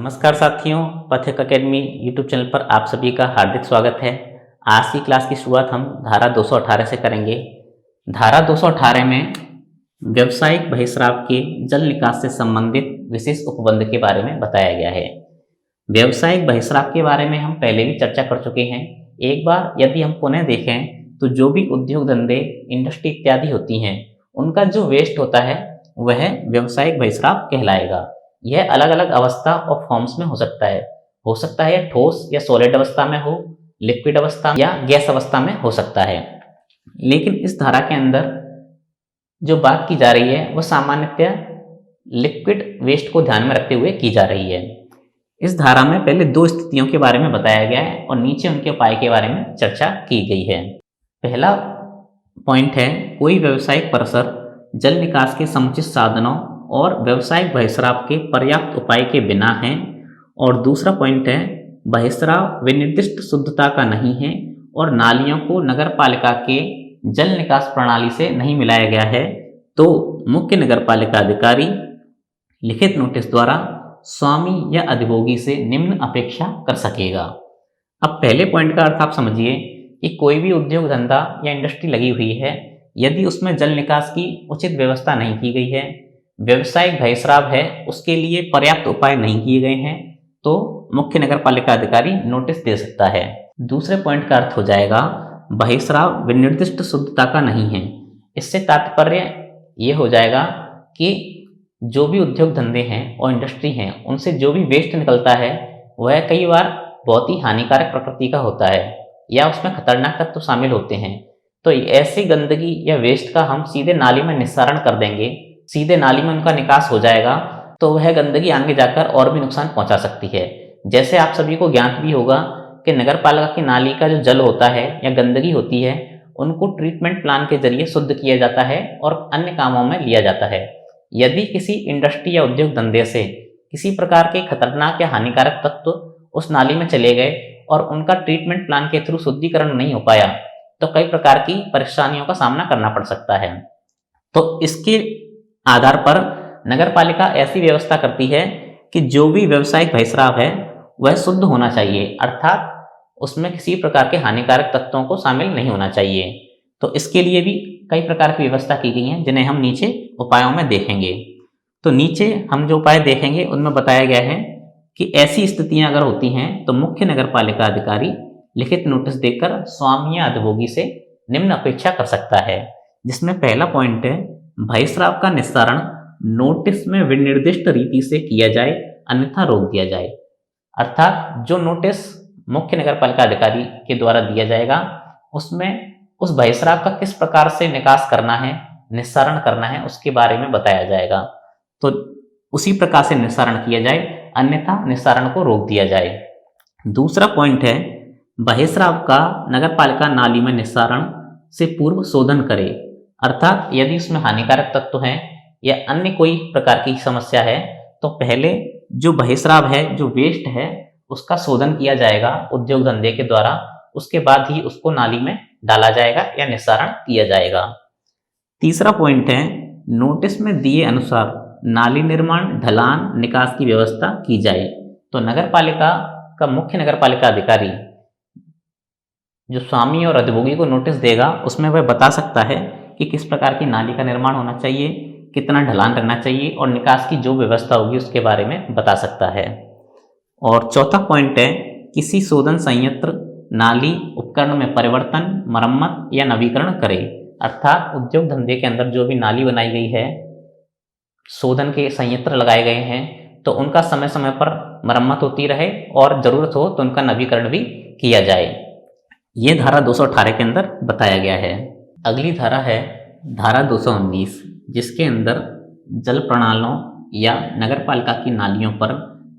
नमस्कार साथियों, पथिक अकेडमी यूट्यूब चैनल पर आप सभी का हार्दिक स्वागत है। आज की क्लास की शुरुआत हम धारा 218 से करेंगे। धारा 218 में व्यावसायिक बहिस्राव के जल निकास से संबंधित विशेष उपबंध के बारे में बताया गया है। व्यावसायिक बहिस्राव के बारे में हम पहले भी चर्चा कर चुके हैं। एक बार यदि हम पुनः देखें तो जो भी उद्योग धंधे, इंडस्ट्री इत्यादि होती हैं, उनका जो वेस्ट होता है वह व्यावसायिक बहिस्राव कहलाएगा। यह अलग अलग अवस्था और फॉर्म्स में हो सकता है ठोस या सॉलिड अवस्था में हो, लिक्विड अवस्था या गैस अवस्था में हो सकता है। लेकिन इस धारा के अंदर जो बात की जा रही है वह सामान्यतः लिक्विड वेस्ट को ध्यान में रखते हुए की जा रही है। इस धारा में पहले दो स्थितियों के बारे में बताया गया है और नीचे उनके उपाय के बारे में चर्चा की गई है। पहला पॉइंट है, कोई व्यावसायिक परिसर जल निकास के समुचित साधनों और व्यावसायिक बहिस्राव के पर्याप्त उपाय के बिना है। और दूसरा पॉइंट है, बहिस्राव विनिर्दिष्ट शुद्धता का नहीं है और नालियों को नगर पालिका के जल निकास प्रणाली से नहीं मिलाया गया है, तो मुख्य नगर पालिका अधिकारी लिखित नोटिस द्वारा स्वामी या अधिभोगी से निम्न अपेक्षा कर सकेगा। अब पहले पॉइंट का अर्थ आप समझिए कि कोई भी उद्योग धंधा या इंडस्ट्री लगी हुई है, यदि उसमें जल निकास की उचित व्यवस्था नहीं की गई है, व्यावसायिक बहिस्राव है, उसके लिए पर्याप्त उपाय नहीं किए गए हैं, तो मुख्य नगर पालिका अधिकारी नोटिस दे सकता है। दूसरे पॉइंट का अर्थ हो जाएगा, बहिस्राव विनिर्दिष्ट शुद्धता का नहीं है। इससे तात्पर्य ये हो जाएगा कि जो भी उद्योग धंधे हैं और इंडस्ट्री हैं, उनसे जो भी वेस्ट निकलता है वह कई बार बहुत ही हानिकारक प्रकृति का होता है या उसमें खतरनाक तत्व शामिल होते हैं। तो ऐसी गंदगी या वेस्ट का हम सीधे नाली में निस्सारण कर देंगे, सीधे नाली में उनका निकास हो जाएगा, तो वह गंदगी आगे जाकर और भी नुकसान पहुंचा सकती है। जैसे आप सभी को ज्ञात भी होगा कि नगर पालिका की नाली का जो जल होता है या गंदगी होती है, उनको ट्रीटमेंट प्लान के जरिए शुद्ध किया जाता है और अन्य कामों में लिया जाता है। यदि किसी इंडस्ट्री या उद्योग धंधे से किसी प्रकार के खतरनाक या हानिकारक तत्व उस नाली में चले गए और उनका ट्रीटमेंट प्लान के थ्रू शुद्धिकरण नहीं हो पाया, तो कई प्रकार की परेशानियों का सामना करना पड़ सकता है। तो इसके आधार पर नगर पालिका ऐसी व्यवस्था करती है कि जो भी व्यावसायिक बहिस्राव है वह शुद्ध होना चाहिए, अर्थात उसमें किसी प्रकार के हानिकारक तत्वों को शामिल नहीं होना चाहिए। तो इसके लिए भी कई प्रकार की व्यवस्था की गई है, जिन्हें हम नीचे उपायों में देखेंगे। तो नीचे हम जो उपाय देखेंगे उनमें बताया गया है कि ऐसी स्थितियां अगर होती हैं तो मुख्य नगर पालिका अधिकारी लिखित नोटिस देकर स्वामी या अधिभोगी से निम्न अपेक्षा कर सकता है। जिसमें पहला पॉइंट है, बहिस्राव का निस्तारण नोटिस में विनिर्दिष्ट रीति से किया जाए, अन्यथा रोक दिया जाए। अर्थात जो नोटिस मुख्य नगर पालिका अधिकारी के द्वारा दिया जाएगा उसमें उस बहिस्राव का किस प्रकार से निकास करना है, निस्तारण करना है, उसके बारे में बताया जाएगा। तो उसी प्रकार से निस्तारण किया जाए, अन्यथा निस्तारण को रोक दिया जाए। दूसरा पॉइंट है, बहिस्राव का नगर पालिका नाली में निस्तारण से पूर्व शोधन करे। अर्थात यदि उसमें हानिकारक तत्व हैं या अन्य कोई प्रकार की समस्या है, तो पहले जो बहिस्राव है, जो वेस्ट है, उसका शोधन किया जाएगा उद्योग धंधे के द्वारा। उसके बाद ही उसको नाली में डाला जाएगा या निस्तारण किया जाएगा। तीसरा पॉइंट है, नोटिस में दिए अनुसार नाली निर्माण, ढलान, निकास की व्यवस्था की जाए। तो नगर पालिका का मुख्य नगर पालिका अधिकारी जो स्वामी और अधिभोगी को नोटिस देगा, उसमें वह बता सकता है कि किस प्रकार की नाली का निर्माण होना चाहिए, कितना ढलान रहना चाहिए और निकास की जो व्यवस्था होगी उसके बारे में बता सकता है। और चौथा पॉइंट है, किसी शोधन संयंत्र, नाली उपकरण में परिवर्तन, मरम्मत या नवीकरण करे। अर्थात उद्योग धंधे के अंदर जो भी नाली बनाई गई है, शोधन के संयंत्र लगाए गए हैं, तो उनका समय समय पर मरम्मत होती रहे और जरूरत हो तो उनका नवीकरण भी किया जाए। ये धारा 218 के अंदर बताया गया है। अगली धारा है धारा 219, जिसके अंदर जल प्रणालियों या नगरपालिका की नालियों पर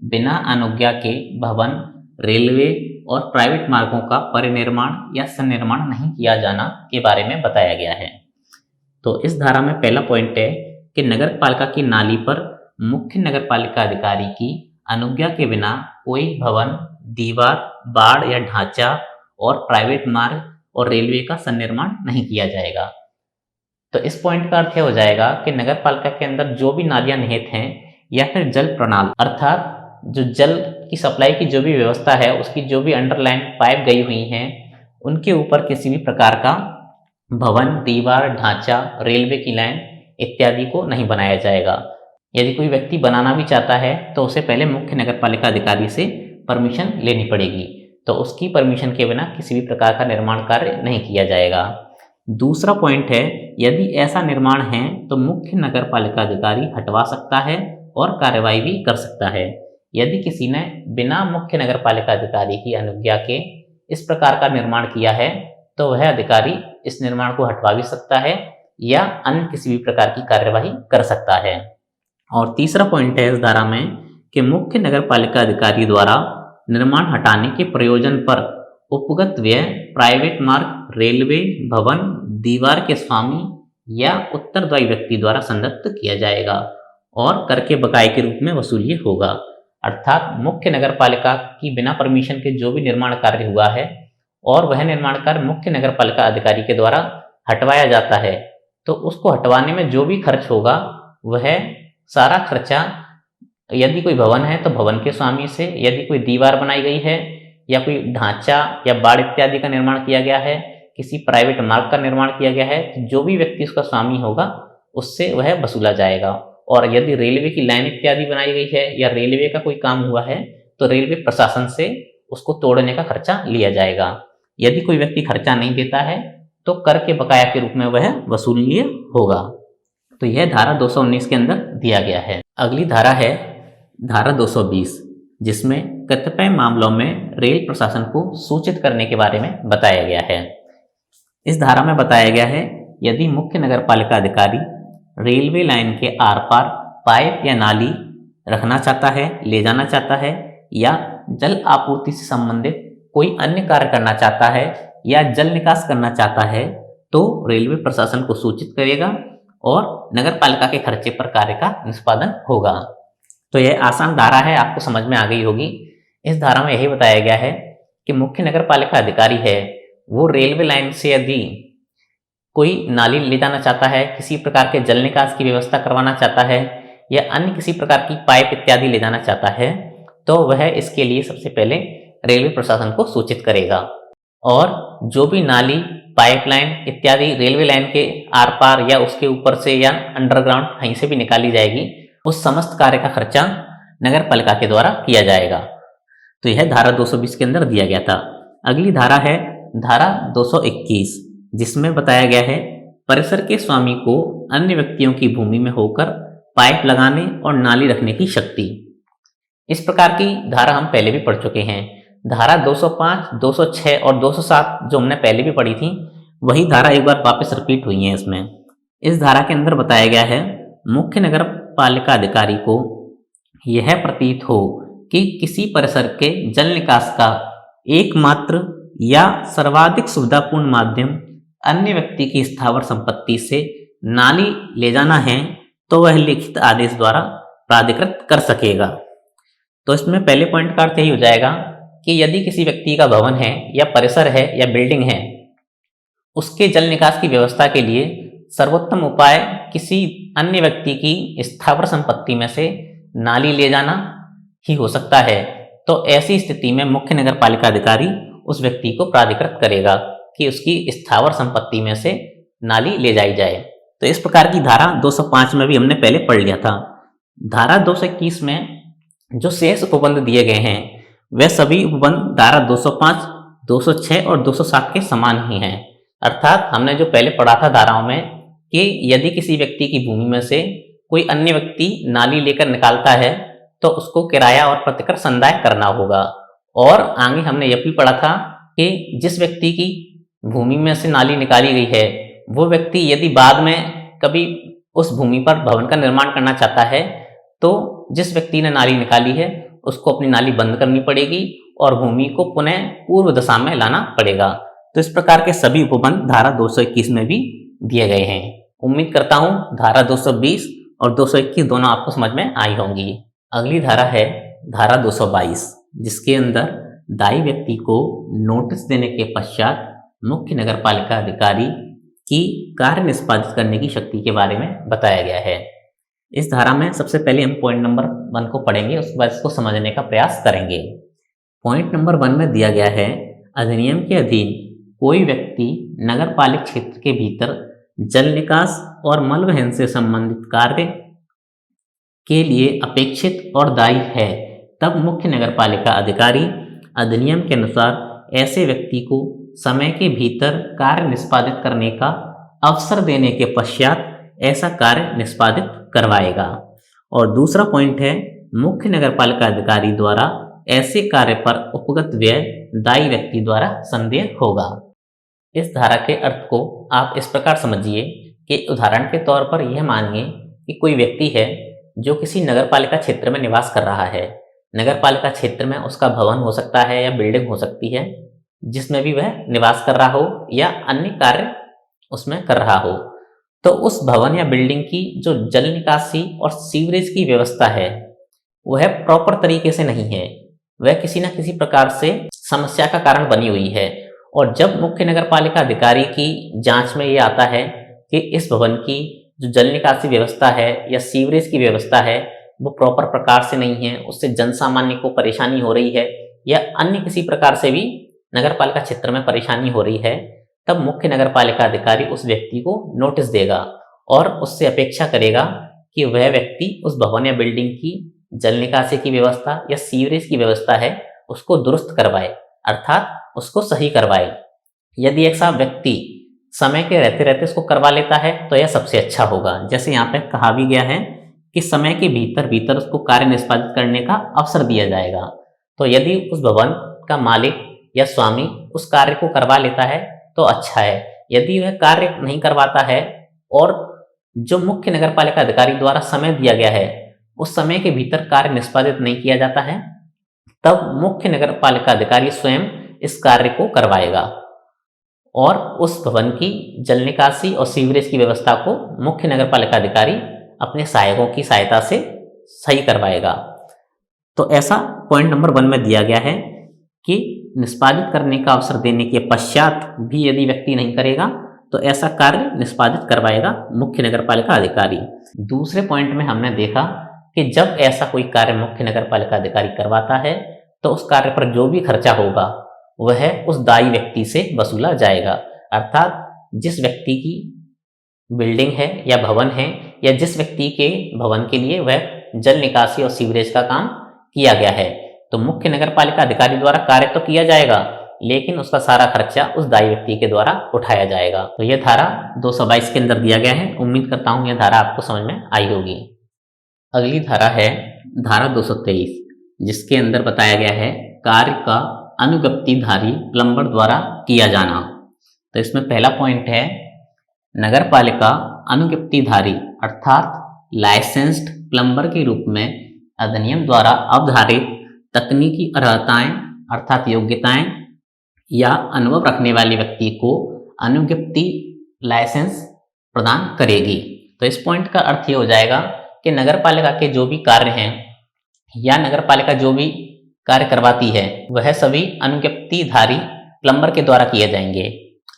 बिना अनुज्ञा के भवन, रेलवे और प्राइवेट मार्गों का परिनिर्माण या सन्निर्माण नहीं किया जाना के बारे में बताया गया है। तो इस धारा में पहला पॉइंट है कि नगरपालिका की नाली पर मुख्य नगरपालिका अधिकारी की अनुज्ञा के बिना कोई भवन, दीवार, बाड़ या ढांचा और प्राइवेट मार्ग और रेलवे का सन्निर्माण नहीं किया जाएगा। तो इस पॉइंट का अर्थ यह हो जाएगा कि नगर पालिका के अंदर जो भी नालियां निहित हैं या फिर जल प्रणाली, अर्थात जो जल की सप्लाई की जो भी व्यवस्था है, उसकी जो भी अंडरलाइन पाइप गई हुई हैं, उनके ऊपर किसी भी प्रकार का भवन, दीवार, ढांचा, रेलवे की लाइन इत्यादि को नहीं बनाया जाएगा। यदि कोई व्यक्ति बनाना भी चाहता है तो उसे पहले मुख्य नगरपालिका अधिकारी से परमिशन लेनी पड़ेगी, तो उसकी परमिशन के बिना किसी भी प्रकार का निर्माण कार्य नहीं किया जाएगा। दूसरा पॉइंट है, यदि ऐसा निर्माण है तो मुख्य नगरपालिका अधिकारी हटवा सकता है और कार्रवाई भी कर सकता है। यदि किसी ने बिना मुख्य नगरपालिका अधिकारी की अनुज्ञा के इस प्रकार का निर्माण किया है तो वह अधिकारी इस निर्माण को हटवा भी सकता है या अन्य किसी भी प्रकार की कार्यवाही कर सकता है। और तीसरा पॉइंट है इस धारा में कि मुख्य नगरपालिका अधिकारी द्वारा निर्माण हटाने के प्रयोजन पर उपगत व्यय प्राइवेट मार्ग, रेलवे, भवन, दीवार के स्वामी या उत्तरदायी व्यक्ति द्वारा संदत्त किया जाएगा और कर के बकाये के रूप में वसूली होगा। अर्थात मुख्य नगरपालिका की बिना परमिशन के जो भी निर्माण कार्य हुआ है और वह निर्माण कार्य मुख्य नगरपालिका अधिकारी के द्वारा हटवाया जाता है, तो उसको हटवाने में जो भी खर्च होगा वह सारा खर्चा, यदि कोई भवन है तो भवन के स्वामी से, यदि कोई दीवार बनाई गई है या कोई ढांचा या बाड़ इत्यादि का निर्माण किया गया है, किसी प्राइवेट मार्ग का निर्माण किया गया है, तो जो भी व्यक्ति उसका स्वामी होगा उससे वह वसूला जाएगा। और यदि रेलवे की लाइन इत्यादि बनाई गई है या रेलवे का कोई काम हुआ है तो रेलवे प्रशासन से उसको तोड़ने का खर्चा लिया जाएगा। यदि कोई व्यक्ति खर्चा नहीं देता है तो कर के बकाया के रूप में वह वसूली होगा। तो यह धारा 219 के अंदर दिया गया है। अगली धारा है धारा 220, जिसमें कतिपय मामलों में रेल प्रशासन को सूचित करने के बारे में बताया गया है। इस धारा में बताया गया है, यदि मुख्य नगरपालिका अधिकारी रेलवे लाइन के आर पार पाइप या नाली रखना चाहता है, ले जाना चाहता है या जल आपूर्ति से संबंधित कोई अन्य कार्य करना चाहता है या जल निकास करना चाहता है, तो रेलवे प्रशासन को सूचित करेगा और नगरपालिका के खर्चे पर कार्य का निष्पादन होगा। तो यह आसान धारा है, आपको समझ में आ गई होगी। इस धारा में यही बताया गया है कि मुख्य नगरपालिका अधिकारी है वो रेलवे लाइन से यदि कोई नाली ले जाना चाहता है, किसी प्रकार के जल निकास की व्यवस्था करवाना चाहता है या अन्य किसी प्रकार की पाइप इत्यादि ले जाना चाहता है, तो वह इसके लिए सबसे पहले रेलवे प्रशासन को सूचित करेगा। और जो भी नाली, पाइपलाइन इत्यादि रेलवे लाइन के आर पार या उसके ऊपर से या अंडरग्राउंड कहीं से भी निकाली जाएगी, उस समस्त कार्य का खर्चा नगरपालिका के द्वारा किया जाएगा। तो यह धारा 220 के अंदर दिया गया था। अगली धारा है धारा 221, जिसमें बताया गया है, परिसर के स्वामी को अन्य व्यक्तियों की भूमि में होकर पाइप लगाने और नाली रखने की शक्ति। इस प्रकार की धारा हम पहले भी पढ़ चुके हैं। धारा 205, 206 और 207 जो हमने पहले भी पढ़ी थी, वही धारा एक बार वापस रिपीट हुई है इसमें। इस धारा के अंदर बताया गया है, मुख्य नगरपालिका अधिकारी को यह प्रतीत हो कि किसी परिसर के जल निकास का एकमात्र या सर्वाधिक सुविधापूर्ण माध्यम अन्य व्यक्ति की स्थावर संपत्ति से नाली ले जाना है, तो वह लिखित आदेश द्वारा प्राधिकृत कर सकेगा। तो इसमें पहले पॉइंट का अर्थ यही हो जाएगा कि यदि किसी व्यक्ति का भवन है या परिसर है या बिल्डिंग है, उसके जल निकास की व्यवस्था के लिए सर्वोत्तम उपाय किसी अन्य व्यक्ति की स्थावर संपत्ति में से नाली ले जाना ही हो सकता है। तो ऐसी स्थिति में मुख्य नगरपालिका अधिकारी उस व्यक्ति को प्राधिकृत करेगा कि उसकी स्थावर संपत्ति में से नाली ले जाई जाए। तो इस प्रकार की धारा 205 में भी हमने पहले पढ़ लिया था। धारा 221 में जो शेष उपबंध दिए गए हैं वे सभी उपबंध धारा 205, 206 और 207 के समान ही हैं। अर्थात हमने जो पहले पढ़ा था धाराओं में कि यदि किसी व्यक्ति की भूमि में से कोई अन्य व्यक्ति नाली लेकर निकालता है तो उसको किराया और प्रतिकर संदाय करना होगा। और आगे हमने यह भी पढ़ा था कि जिस व्यक्ति की भूमि में से नाली निकाली गई है वो व्यक्ति यदि बाद में कभी उस भूमि पर भवन का निर्माण करना चाहता है तो जिस व्यक्ति ने नाली निकाली है उसको अपनी नाली बंद करनी पड़ेगी और भूमि को पुनः पूर्व दशा में लाना पड़ेगा। तो इस प्रकार के सभी उपबंध धारा 221 में भी दिए गए हैं। उम्मीद करता हूं धारा 220 और 221 दोनों आपको समझ में आई होंगी। अगली धारा है धारा 222, जिसके अंदर दायी व्यक्ति को नोटिस देने के पश्चात मुख्य नगरपालिका अधिकारी की कार्य निष्पादित करने की शक्ति के बारे में बताया गया है। इस धारा में सबसे पहले हम पॉइंट नंबर 1 को पढ़ेंगे, उसके बाद इसको समझने का प्रयास करेंगे। पॉइंट नंबर 1 में दिया गया है, अधिनियम के अधीन कोई व्यक्ति नगर पालिक क्षेत्र के भीतर जल निकास और मल वहन से संबंधित कार्य के लिए अपेक्षित और दायी है, तब मुख्य नगरपालिका अधिकारी अधिनियम के अनुसार ऐसे व्यक्ति को समय के भीतर कार्य निष्पादित करने का अवसर देने के पश्चात ऐसा कार्य निष्पादित करवाएगा। और दूसरा पॉइंट है, मुख्य नगरपालिका अधिकारी द्वारा ऐसे कार्य पर उपगत व्यय दायी व्यक्ति द्वारा संदेह होगा। इस धारा के अर्थ को आप इस प्रकार समझिए कि उदाहरण के तौर पर यह मानिए कि कोई व्यक्ति है जो किसी नगरपालिका क्षेत्र में निवास कर रहा है। नगरपालिका क्षेत्र में उसका भवन हो सकता है या बिल्डिंग हो सकती है जिसमें भी वह निवास कर रहा हो या अन्य कार्य उसमें कर रहा हो। तो उस भवन या बिल्डिंग की जो जल निकासी और सीवरेज की व्यवस्था है वह प्रॉपर तरीके से नहीं है, वह किसी न किसी प्रकार से समस्या का कारण बनी हुई है। और जब मुख्य नगरपालिका अधिकारी की जांच में ये आता है कि इस भवन की जो जल निकासी व्यवस्था है या सीवरेज की व्यवस्था है वो प्रॉपर प्रकार से नहीं है, उससे जन सामान्य को परेशानी हो रही है या अन्य किसी प्रकार से भी नगरपालिका क्षेत्र में परेशानी हो रही है, तब मुख्य नगरपालिका अधिकारी उस व्यक्ति को नोटिस देगा और उससे अपेक्षा करेगा कि वह व्यक्ति उस भवन या बिल्डिंग की जल निकासी की व्यवस्था या सीवरेज की व्यवस्था है उसको दुरुस्त करवाए, अर्थात उसको सही करवाए। यदि ऐसा व्यक्ति समय के रहते रहते उसको करवा लेता है तो यह सबसे अच्छा होगा। जैसे यहाँ पे कहा भी गया है कि समय के भीतर भीतर उसको कार्य निष्पादित करने का अवसर दिया जाएगा। तो यदि उस भवन का मालिक या स्वामी उस कार्य को करवा लेता है तो अच्छा है। यदि वह कार्य नहीं करवाता है और जो मुख्य नगरपालिका अधिकारी द्वारा समय दिया गया है उस समय के भीतर कार्य निष्पादित नहीं किया जाता है, तब मुख्य नगरपालिका अधिकारी स्वयं इस कार्य को करवाएगा और उस भवन की जल निकासी और सीवरेज की व्यवस्था को मुख्य नगरपालिका अधिकारी अपने सहायकों की सहायता से सही करवाएगा। तो ऐसा पॉइंट नंबर 1 में दिया गया है कि निष्पादित करने का अवसर देने के पश्चात भी यदि व्यक्ति नहीं करेगा तो ऐसा कार्य निष्पादित करवाएगा मुख्य नगरपालिका अधिकारी। दूसरे पॉइंट में हमने देखा कि जब ऐसा कोई कार्य मुख्य नगरपालिका अधिकारी करवाता है तो उस कार्य पर जो भी खर्चा होगा वह उस दायी व्यक्ति से वसूला जाएगा, अर्थात जिस व्यक्ति की बिल्डिंग है या भवन है या जिस व्यक्ति के भवन के लिए वह जल निकासी और सीवरेज का काम किया गया है, तो मुख्य नगरपालिका अधिकारी द्वारा कार्य तो किया जाएगा लेकिन उसका सारा खर्चा उस दायी व्यक्ति के द्वारा उठाया जाएगा। तो यह धारा 222 के अंदर दिया गया है। उम्मीद करता हूं यह धारा आपको समझ में आई होगी। अगली धारा है धारा 223, जिसके अंदर बताया गया है कार्य का अनुज्ञप्तिधारी प्लम्बर द्वारा किया जाना। तो इसमें पहला पॉइंट है, नगरपालिका अनुज्ञप्तिधारी अर्थात लाइसेंस्ड प्लम्बर के रूप में अधिनियम द्वारा अवधारित तकनीकी अर्हताएं अर्थात योग्यताएं या अनुभव रखने वाले व्यक्ति को अनुज्ञप्ति लाइसेंस प्रदान करेगी। तो इस पॉइंट का अर्थ ये हो जाएगा कि नगरपालिका के जो भी कार्य हैं या नगरपालिका जो भी कार्य करवाती है वह सभी अनुज्ञप्तिधारी प्लम्बर के द्वारा किए जाएंगे।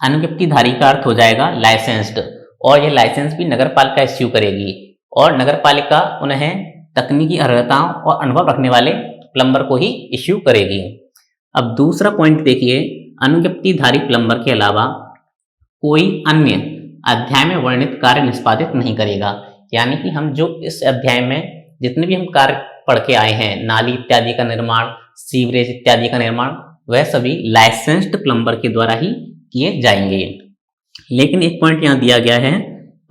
अनुज्ञप्तिधारी का अर्थ हो जाएगा लाइसेंस्ड, और यह लाइसेंस भी नगरपालिका इश्यू करेगी और नगरपालिका उन्हें तकनीकी अर्हताओं और अनुभव रखने वाले प्लम्बर को ही इश्यू करेगी। अब दूसरा पॉइंट देखिए, अनुज्ञप्तिधारी प्लम्बर के अलावा कोई अन्य अध्याय में वर्णित कार्य निष्पादित नहीं करेगा। यानी कि हम जो इस अध्याय में जितने भी हम कार्य पढ़ के आए हैं, नाली इत्यादि का निर्माण, सीवरेज इत्यादि का निर्माण, वह सभी लाइसेंस्ड प्लम्बर के द्वारा ही किए जाएंगे। लेकिन एक पॉइंट यहाँ दिया गया है,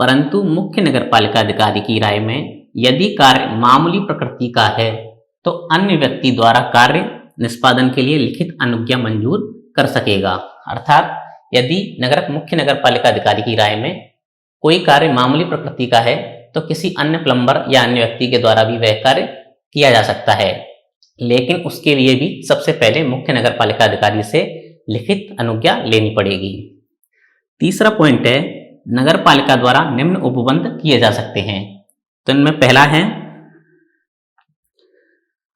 परंतु मुख्य नगरपालिका अधिकारी की राय में यदि कार्य मामूली प्रकृति का है तो अन्य व्यक्ति द्वारा कार्य निष्पादन के लिए लिखित अनुज्ञा मंजूर कर सकेगा। अर्थात यदि मुख्य नगरपालिका अधिकारी की राय में कोई कार्य मामूली प्रकृति का है तो किसी अन्य प्लम्बर या अन्य व्यक्ति के द्वारा भी वह कार्य किया जा सकता है, लेकिन उसके लिए भी सबसे पहले मुख्य नगरपालिका अधिकारी से लिखित अनुज्ञा लेनी पड़ेगी। तीसरा पॉइंट है, नगरपालिका द्वारा निम्न उपबंध किए जा सकते हैं। तो इनमें पहला है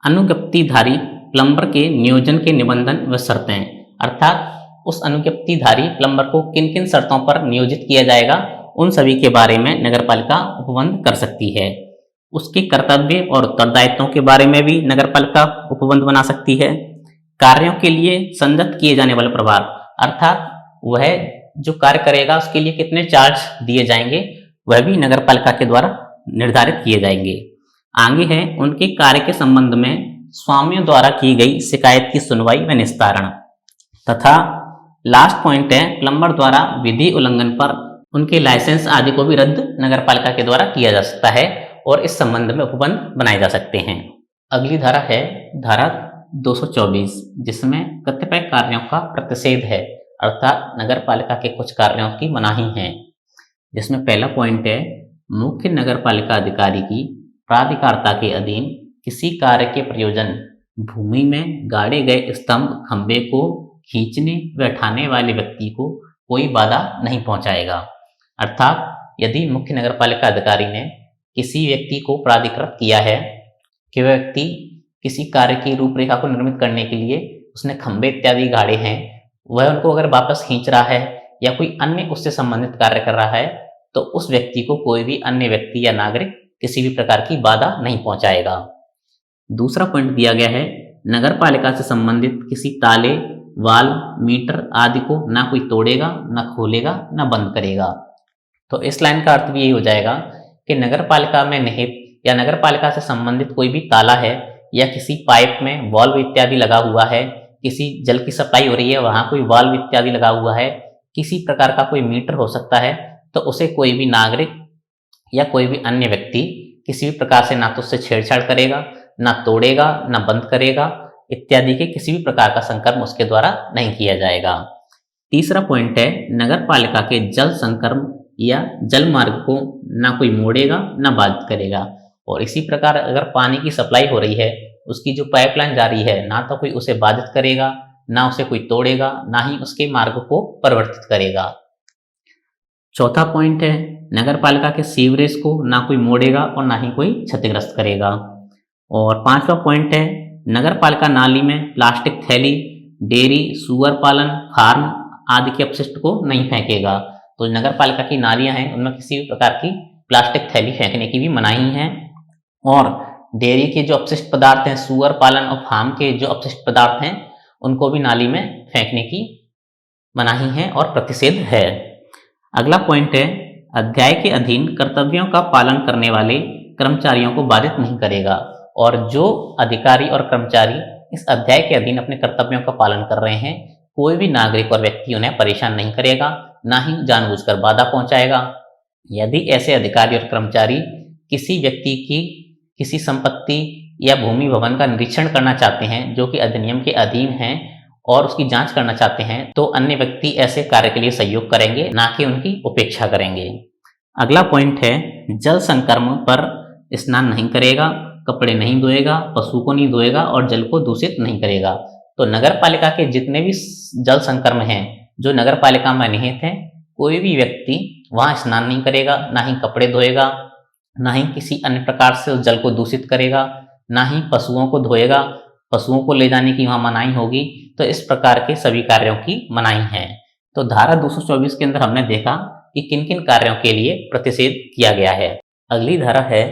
अनुज्ञप्तिधारी प्लम्बर के नियोजन के निबंधन व शर्तें, अर्थात उस अनुज्ञप्तिधारी प्लम्बर को किन किन शर्तों पर नियोजित किया जाएगा उन सभी के बारे में नगरपालिका उपबंध कर सकती है। उसके कर्तव्य और उत्तरदायित्वों के बारे में भी नगरपालिका उपबंध बना सकती है। कार्यों के लिए संगत किए जाने वाले प्रभार, अर्थात वह जो कार्य करेगा उसके लिए कितने चार्ज दिए जाएंगे वह भी नगरपालिका के द्वारा निर्धारित किए जाएंगे। आगे है उनके कार्य के संबंध में स्वामियों द्वारा की गई शिकायत की सुनवाई व निस्तारण, तथा लास्ट पॉइंट है प्लम्बर द्वारा विधि उल्लंघन पर उनके लाइसेंस आदि को भी रद्द नगरपालिका के द्वारा किया जा सकता है और इस संबंध में उपबंध बनाए जा सकते हैं। अगली धारा है धारा 224, जिसमें कतिपय कार्यों का प्रतिषेध है, अर्थात नगरपालिका के कुछ कार्यों की मनाही है। जिसमें पहला पॉइंट है मुख्य नगरपालिका अधिकारी की प्राधिकारिता के अधीन किसी कार्य के प्रयोजन भूमि में गाड़े गए स्तंभ खंबे को खींचने व उठाने वाले व्यक्ति को कोई बाधा नहीं पहुंचाएगा। अर्थात यदि मुख्य नगरपालिका अधिकारी ने किसी व्यक्ति को प्राधिकृत किया है कि वह व्यक्ति किसी कार्य की रूपरेखा को निर्मित करने के लिए उसने खंबे इत्यादि गाड़े हैं, वह उनको अगर वापस खींच रहा है या कोई अन्य उससे संबंधित कार्य कर रहा है तो उस व्यक्ति को कोई भी अन्य व्यक्ति या नागरिक किसी भी प्रकार की बाधा नहीं पहुंचाएगा। दूसरा पॉइंट दिया गया है नगरपालिका से संबंधित किसी ताले, वाल, मीटर आदि को ना कोई तोड़ेगा, ना खोलेगा, ना बंद करेगा। तो इस लाइन का अर्थ भी यही हो जाएगा कि नगरपालिका में निहित या नगरपालिका से संबंधित कोई भी ताला है या किसी पाइप में वाल्व इत्यादि लगा हुआ है, किसी जल की सप्लाई हो रही है वहां कोई वाल्व इत्यादि लगा हुआ है, किसी प्रकार का कोई मीटर हो सकता है, तो उसे कोई भी नागरिक या कोई भी अन्य व्यक्ति किसी भी प्रकार से ना तो उससे छेड़छाड़ करेगा, ना तोड़ेगा, ना बंद करेगा इत्यादि के किसी भी प्रकार का संकर्म उसके द्वारा नहीं किया जाएगा। तीसरा पॉइंट है नगरपालिका के जल संकर्म या जल मार्ग को ना कोई मोड़ेगा, ना बाधित करेगा। और इसी प्रकार अगर पानी की सप्लाई हो रही है, उसकी जो पाइपलाइन जा रही है, ना तो कोई उसे बाधित करेगा, ना उसे कोई तोड़ेगा, ना ही उसके मार्ग को परिवर्तित करेगा। चौथा पॉइंट है नगरपालिका के सीवरेज को ना कोई मोड़ेगा और ना ही कोई क्षतिग्रस्त करेगा। और पांचवा पॉइंट है नगरपालिका नाली में प्लास्टिक थैली, डेयरी, सुअर पालन, फार्म आदि के अपशिष्ट को नहीं फेंकेगा। तो नगरपालिका की नालियां हैं उनमें किसी भी प्रकार की प्लास्टिक थैली फेंकने की भी मनाही है। और डेयरी के जो अपशिष्ट पदार्थ हैं, सुअर पालन और फार्म के जो अपशिष्ट पदार्थ हैं उनको भी नाली में फेंकने की मनाही है और प्रतिषेध है। अगला पॉइंट है अध्याय के अधीन कर्तव्यों का पालन करने वाले कर्मचारियों को बाधित नहीं करेगा। और जो अधिकारी और कर्मचारी इस अध्याय के अधीन अपने कर्तव्यों का पालन कर रहे हैं, कोई भी नागरिक और व्यक्ति उन्हें परेशान नहीं करेगा, ना ही जानबूझकर बाधा पहुंचाएगा। यदि ऐसे अधिकारी और कर्मचारी किसी व्यक्ति की किसी संपत्ति या भूमि भवन का निरीक्षण करना चाहते हैं जो कि अधिनियम के अधीन है और उसकी जांच करना चाहते हैं, तो अन्य व्यक्ति ऐसे कार्य के लिए सहयोग करेंगे, ना कि उनकी उपेक्षा करेंगे। अगला पॉइंट है जल संकर्म पर स्नान नहीं करेगा, कपड़े नहीं धोएगा, पशु को नहीं धोएगा और जल को दूषित नहीं करेगा। तो नगरपालिका के जितने भी जल संकर्म हैं जो नगरपालिका में निहित हैं, कोई भी व्यक्ति वहां स्नान नहीं करेगा, ना ही कपड़े धोएगा, ना ही किसी अन्य प्रकार से उस जल को दूषित करेगा, ना ही पशुओं को धोएगा, पशुओं को ले जाने की वहां मनाही होगी। तो इस प्रकार के सभी कार्यों की मनाही है। तो धारा 224 के अंदर हमने देखा कि किन किन कार्यों के लिए प्रतिषेध किया गया है। अगली धारा है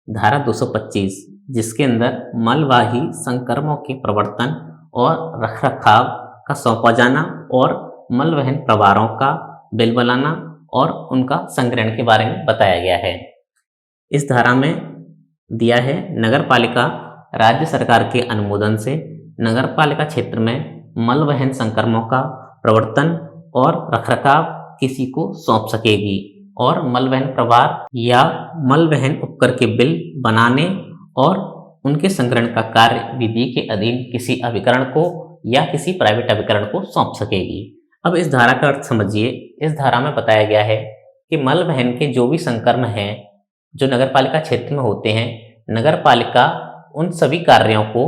धारा 225, जिसके अंदर मलवाही संकर्मों के प्रवर्तन और रखरखाव का सौंपा जाना और मलवहन प्रभारों का बिल बनाना और उनका संग्रहण के बारे में बताया गया है। इस धारा में दिया है नगरपालिका राज्य सरकार के अनुमोदन से नगरपालिका क्षेत्र में मलवहन संकर्मों का प्रवर्तन और रखरखाव किसी को सौंप सकेगी और मलवहन प्रभार या मलवहन उपकर के बिल बनाने और उनके संग्रहण का कार्य विधि के अधीन किसी अभिकरण को या किसी प्राइवेट अभिकरण को सौंप सकेगी। अब इस धारा का अर्थ समझिए। इस धारा में बताया गया है कि मलवहन के जो भी संकर्म हैं जो नगरपालिका क्षेत्र में होते हैं, नगरपालिका उन सभी कार्यों को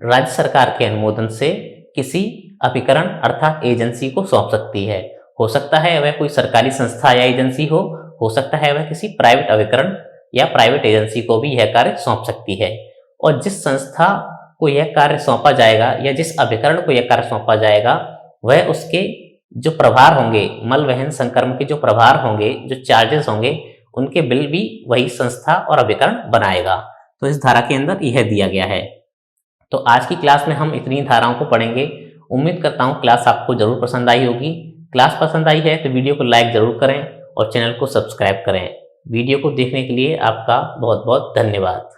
राज्य सरकार के अनुमोदन से किसी अभिकरण अर्थात एजेंसी को सौंप सकती है। हो सकता है वह कोई सरकारी संस्था या एजेंसी हो सकता है वह किसी प्राइवेट अभिकरण या प्राइवेट एजेंसी को भी यह कार्य सौंप सकती है। और जिस संस्था को यह कार्य सौंपा जाएगा या जिस अभिकरण को यह कार्य सौंपा जाएगा, वह उसके जो प्रभार होंगे, मलवहन संकर्म के जो प्रभार होंगे, जो चार्जेस होंगे, उनके बिल भी वही संस्था और अभिकरण बनाएगा। तो इस धारा के अंदर यह दिया गया है। तो आज की क्लास में हम इतनी धाराओं को पढ़ेंगे। उम्मीद करता हूँ क्लास आपको जरूर पसंद आई होगी। क्लास पसंद आई है तो वीडियो को लाइक जरूर करें और चैनल को सब्सक्राइब करें। वीडियो को देखने के लिए आपका बहुत बहुत धन्यवाद।